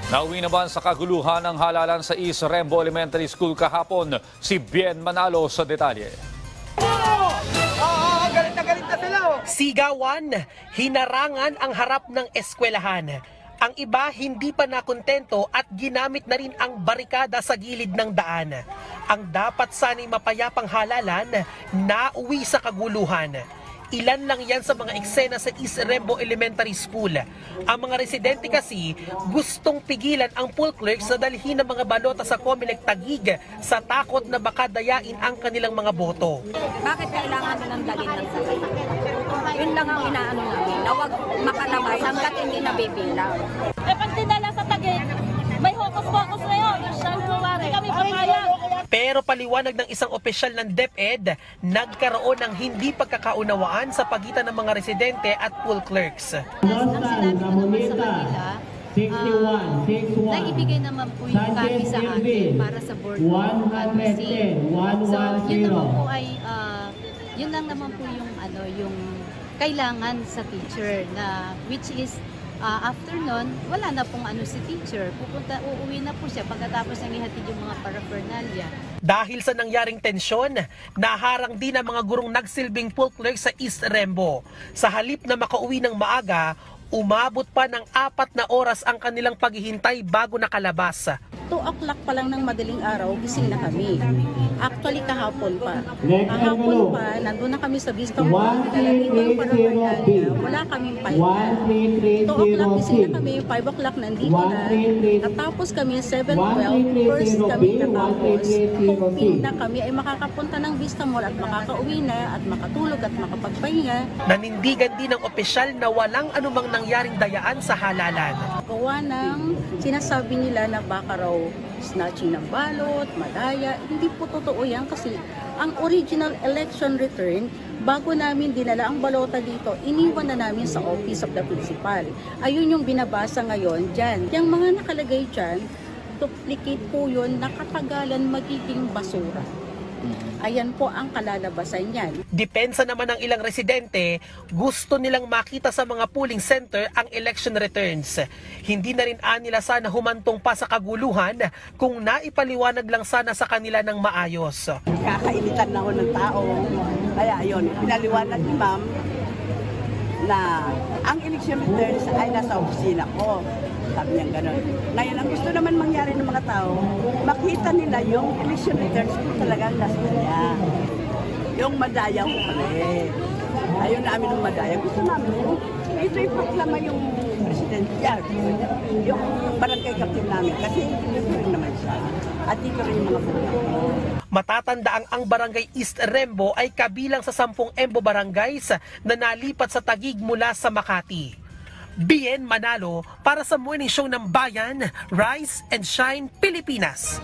Nauwi naman sa kaguluhan ng halalan sa East Rembo Elementary School kahapon si Bien Manalo sa detalye. Galit na sila. Sigawan, hinarangan ang harap ng eskwelahan. Ang iba hindi pa nakontento at ginamit na rin ang barikada sa gilid ng daan. Ang dapat sana'y mapayapang halalan, nauwi sa kaguluhan. Ilan lang yan sa mga eksena sa East Rembo Elementary School. Ang mga residente kasi gustong pigilan ang pool clerks na dalhin ng mga balota sa Comelec Taguig sa takot na baka dayain ang kanilang mga boto. Bakit kailangan nilang dalhin ng sakay? Yun lang ang inaano namin, na huwag makalabas hanggat hindi nabibilang. Pag dinala sa Taguig, may hokus-pokus na yun. Hindi kami papayag. Pero paliwanag ng isang opisyal ng DepEd, nagkaroon ng hindi pagkakaunawaan sa pagitan ng mga residente at pool clerks. Ang sinabi ko naman sa kanila, naibigay naman po yung copy sa akin para sa board canvassing. So yun naman po ay, yun lang naman po yung, yung kailangan sa teacher na which is after nun, wala na pong si teacher. Uuwi na po siya pagkatapos ng ihatid yung mga paraphernalia. Dahil sa nangyaring tensyon, naharang din ang mga gurong nagsilbing pool clerk sa East Rembo. Sa halip na makauwi ng maaga, umabot pa ng 4 na oras ang kanilang paghihintay bago nakalabas. 2 o'clock pa lang ng madaling araw, gising na kami. Actually, kahapon pa. Kahapon pa, nandun na kami sa Vista Mall, dala dito yung paraphernalia. Wala kaming pahinga. 2 o'clock gising na kami, 5 o'clock nandito na. Natapos kami 7:12, first kami natapos. Hoping na kami ay makakapunta ng Vista Mall at makakauwi na at makatulog at makapagpahinga. Nanindigan din ng opisyal na walang anumang nangyaring dayaan sa halalan. Gawa ng sinasabi nila na baka raw snatching ng balot, madaya. Hindi po totoo yan kasi ang original election return, bago namin dinala ang balota dito, iniwan na namin sa office of the principal. Ayun yung binabasa ngayon dyan. Yung mga nakalagay dyan, duplicate po yun, nakatagalan magiging basura. Ayan po ang kalalabasan niyan. Depensa naman ng ilang residente, gusto nilang makita sa mga polling center ang election returns. Hindi na rin nila sana humantong pa sa kaguluhan kung naipaliwanag lang sana sa kanila ng maayos. Kakainitan na ako ng tao. Kaya ayun, pinaliwanag ni ma'am na ang election returns ay nasa opisina ko. Sabi niya gano'n. Ngayon, ang gusto naman mangyari ng mga tao, makita nila yung election returns kung talagang nasa niya. Yung madaya ko pala. Ayaw namin ng madaya. Gusto namin ito iproklama yung presidente niya. Yung barangay captain namin. Kasi dito rin naman siya. At dito rin yung mga pulito. Matatandaang ang Barangay East Rembo ay kabilang sa 10 Embo barangays na nalipat sa Taguig mula sa Makati. Bien Manalo para sa Morning Show ng Bayan, Rise and Shine Pilipinas.